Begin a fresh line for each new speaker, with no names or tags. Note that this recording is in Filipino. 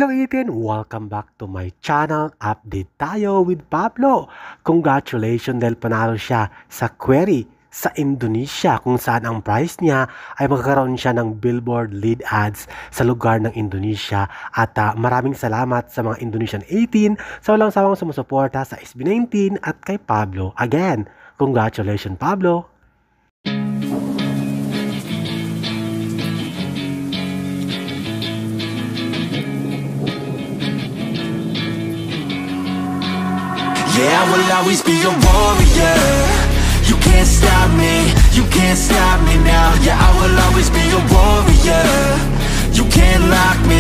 Hello Ethan! Welcome back to my channel. Update tayo with Pablo. Congratulations dahil panalo siya sa query sa Indonesia kung saan ang prize niya ay magkakaroon siya ng billboard lead ads sa lugar ng Indonesia. At maraming salamat sa mga Indonesian 18 sa walang sawang sumusuporta sa SB19 at kay Pablo. Again, congratulations Pablo!
Yeah, I will always be a warrior. You can't stop me, you can't stop me now. Yeah, I will always be a warrior. You can't lock me